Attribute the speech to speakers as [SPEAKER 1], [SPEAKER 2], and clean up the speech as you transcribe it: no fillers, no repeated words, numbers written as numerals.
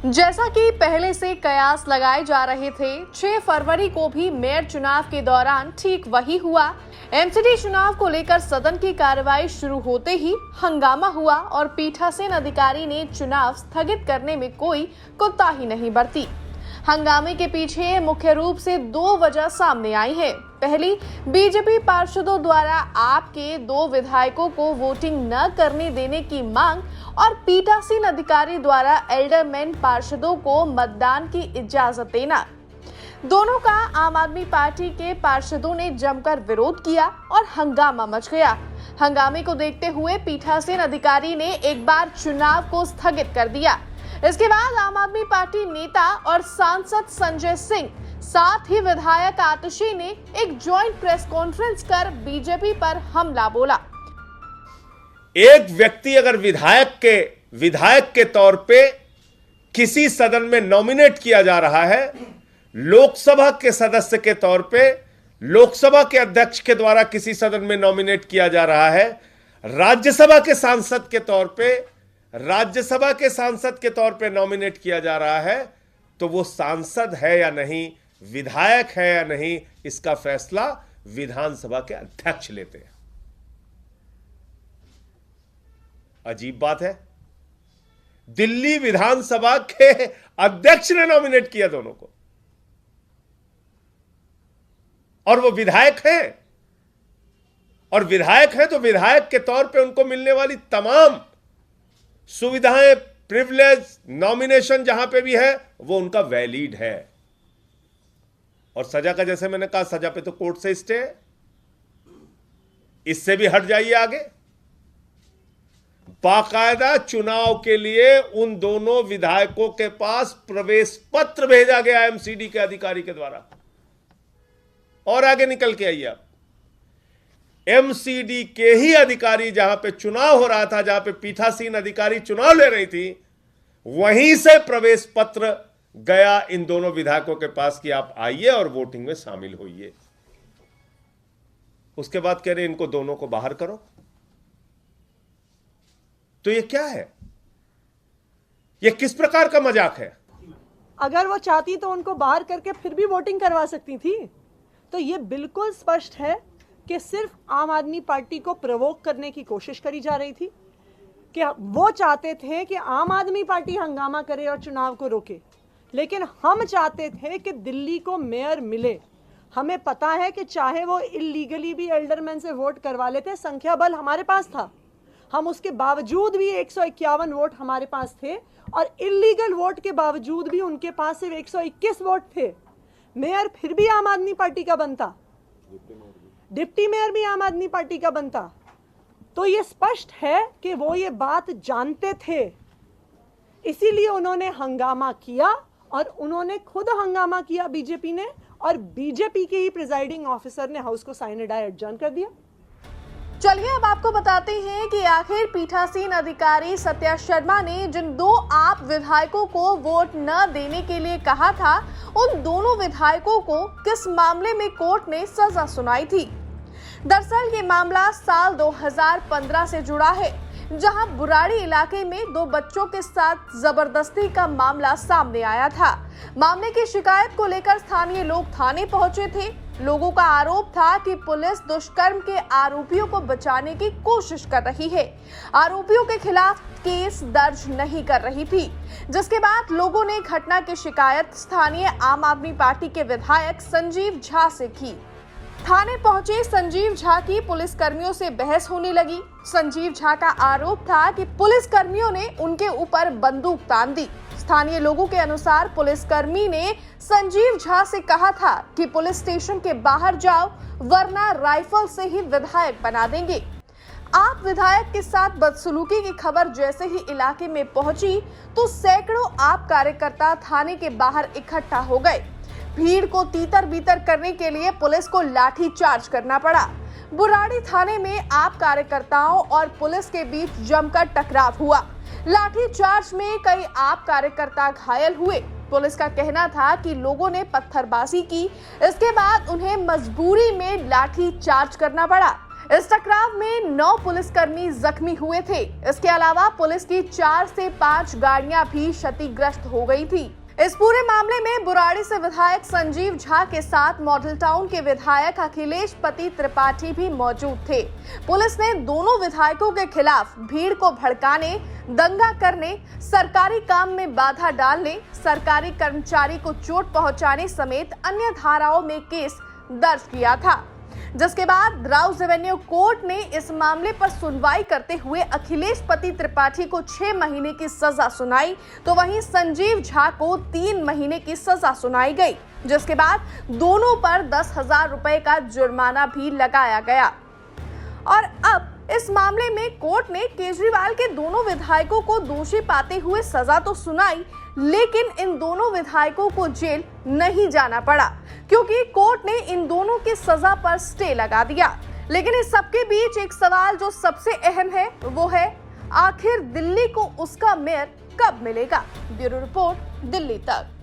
[SPEAKER 1] जैसा कि पहले से कयास लगाए जा रहे थे, 6 फरवरी को भी मेयर चुनाव के दौरान ठीक वही हुआ। एमसीडी चुनाव को लेकर सदन की कार्रवाई शुरू होते ही हंगामा हुआ और पीठासीन अधिकारी ने चुनाव स्थगित करने में कोई कोताही नहीं बरती। हंगामे के पीछे मुख्य रूप से 2 वजह सामने आई है। पहली, बीजेपी पार्षदों द्वारा आपके 2 विधायकों को वोटिंग न करने देने की मांग और पीठासीन अधिकारी द्वारा एल्डरमैन पार्षदों को मतदान की इजाजत देना। दोनों का आम आदमी पार्टी के पार्षदों ने जमकर विरोध किया और हंगामा मच गया। हंगामे को देखते हुए पीठासीन अधिकारी ने एक बार चुनाव को स्थगित कर दिया। इसके बाद आम आदमी पार्टी नेता और सांसद संजय सिंह, साथ ही विधायक आतिशी ने एक जॉइंट प्रेस कॉन्फ्रेंस कर बीजेपी पर हमला बोला।
[SPEAKER 2] एक व्यक्ति अगर विधायक के तौर पे किसी सदन में नॉमिनेट किया जा रहा है, लोकसभा के सदस्य के तौर पे लोकसभा के अध्यक्ष के द्वारा किसी सदन में नॉमिनेट किया जा रहा है, राज्यसभा के सांसद के तौर पे नॉमिनेट किया जा रहा है, तो वो सांसद है या नहीं, विधायक है या नहीं, इसका फैसला विधानसभा के अध्यक्ष लेते हैं। अजीब बात है, दिल्ली विधानसभा के अध्यक्ष ने नॉमिनेट किया दोनों को, और वो विधायक हैं, और विधायक हैं तो विधायक के तौर पे उनको मिलने वाली तमाम सुविधाएं, प्रिविलेज, नॉमिनेशन जहां पे भी है वो उनका वैलिड है। और सजा का, जैसे मैंने कहा, सजा पे तो कोर्ट से स्टे है, इससे भी हट जाइए आगे। बाकायदा चुनाव के लिए उन दोनों विधायकों के पास प्रवेश पत्र भेजा गया एमसीडी के अधिकारी के द्वारा। और आगे निकल के आइए आप, एमसीडी के ही अधिकारी, जहां पे चुनाव हो रहा था, जहां पे पीठासीन अधिकारी चुनाव ले रही थी, वहीं से प्रवेश पत्र गया इन दोनों विधायकों के पास कि आप आइए और वोटिंग में शामिल होइए। उसके बाद कह रहे इनको दोनों को बाहर करो। तो ये क्या है? ये किस प्रकार का मजाक है?
[SPEAKER 3] अगर वो चाहती तो उनको बाहर करके फिर भी वोटिंग करवा सकती थी। तो ये बिल्कुल स्पष्ट है कि सिर्फ आम आदमी पार्टी को प्रवोक करने की कोशिश करी जा रही थी, कि वो चाहते थे कि आम आदमी पार्टी हंगामा करे और चुनाव को रोके, लेकिन हम चाहते थे कि दिल्ली को मेयर मिले। हमें पता है कि चाहे वो इलीगली भी एल्डरमैन से वोट करवा लेते, संख्या बल हमारे पास था, हम उसके बावजूद भी 151 वोट हमारे पास थे, और इलीगल वोट के बावजूद भी उनके पास सिर्फ 121 वोट थे। मेयर फिर भी आम आदमी पार्टी का बनता, डिप्टी मेयर भी आम आदमी पार्टी का बनता। तो ये स्पष्ट है कि वो ये बात जानते थे, इसीलिए उन्होंने हंगामा किया, और उन्होंने खुद हंगामा किया बीजेपी ने, और बीजेपी के ही प्रिजाइडिंग ऑफिसर ने हाउस को साइन डाई एडजर्न कर दिया।
[SPEAKER 1] चलिए अब आपको बताते हैं कि आखिर पीठासीन अधिकारी सत्या शर्मा ने जिन 2 आप विधायकों को वोट न देने के लिए कहा था, उन दोनों विधायकों को किस मामले में कोर्ट ने सजा सुनाई थी। दरअसल ये मामला साल 2015 से जुड़ा है, जहां बुराड़ी इलाके में 2 बच्चों के साथ जबरदस्ती का मामला सामने आया था। मामले की शिकायत को लेकर स्थानीय लोग थाने पहुंचे थे। लोगों का आरोप था कि पुलिस दुष्कर्म के आरोपियों को बचाने की कोशिश कर रही है, आरोपियों के खिलाफ केस दर्ज नहीं कर रही थी, जिसके बाद लोगों ने घटना की शिकायत स्थानीय आम आदमी पार्टी के विधायक संजीव झा से की। थाने पहुंचे संजीव झा की पुलिस कर्मियों से बहस होने लगी। संजीव झा का आरोप था कि पुलिस कर्मियों ने उनके ऊपर बंदूक तान दी। स्थानीय लोगों के अनुसार पुलिसकर्मी ने संजीव झा से कहा था कि पुलिस स्टेशन के बाहर जाओ, वरना राइफल से ही विधायक बना देंगे। आप विधायक के साथ बदसलूकी की खबर जैसे ही इलाके में पहुंची, तो सैकड़ों आप कार्यकर्ता थाने के बाहर इकट्ठा हो गए। भीड़ को तीतर बीतर करने के लिए पुलिस को लाठी चार्ज करना पड़ा। बुराड़ी थाने में आप कार्यकर्ताओं और पुलिस के बीच जमकर टकराव हुआ। लाठी चार्ज में कई आप कार्यकर्ता घायल हुए। पुलिस का कहना था कि लोगों ने पत्थरबाजी की, इसके बाद उन्हें मजबूरी में लाठी चार्ज करना पड़ा। इस टकराव में 9 पुलिसकर्मी जख्मी हुए थे। इसके अलावा पुलिस की 4 से 5 गाड़ियां भी क्षतिग्रस्त हो गई थी। इस पूरे मामले में बुराड़ी से विधायक संजीव झा के साथ मॉडल टाउन के विधायक अखिलेश पति त्रिपाठी भी मौजूद थे। पुलिस ने दोनों विधायकों के खिलाफ भीड़ को भड़काने, दंगा करने, सरकारी काम में बाधा डालने, सरकारी कर्मचारी को चोट पहुंचाने समेत अन्य धाराओं में केस दर्ज किया था। जिसके बाद राउज एवेन्यू कोर्ट ने इस मामले पर सुनवाई करते हुए अखिलेश पति त्रिपाठी को 6 महीने की सजा सुनाई, तो वहीं संजीव झा को 3 महीने की सजा सुनाई गई, जिसके बाद दोनों पर 10,000 रुपए का जुर्माना भी लगाया गया। और अब इस मामले में कोर्ट ने केजरीवाल के दोनों विधायकों को दोषी पाते हुए सजा तो सुनाई, लेकिन इन दोनों विधायकों को जेल नहीं जाना पड़ा, क्योंकि कोर्ट ने इन दोनों की सजा पर स्टे लगा दिया। लेकिन इस सबके बीच एक सवाल जो सबसे अहम है वो है, आखिर दिल्ली को उसका मेयर कब मिलेगा? ब्यूरो रिपोर्ट, दिल्ली तक।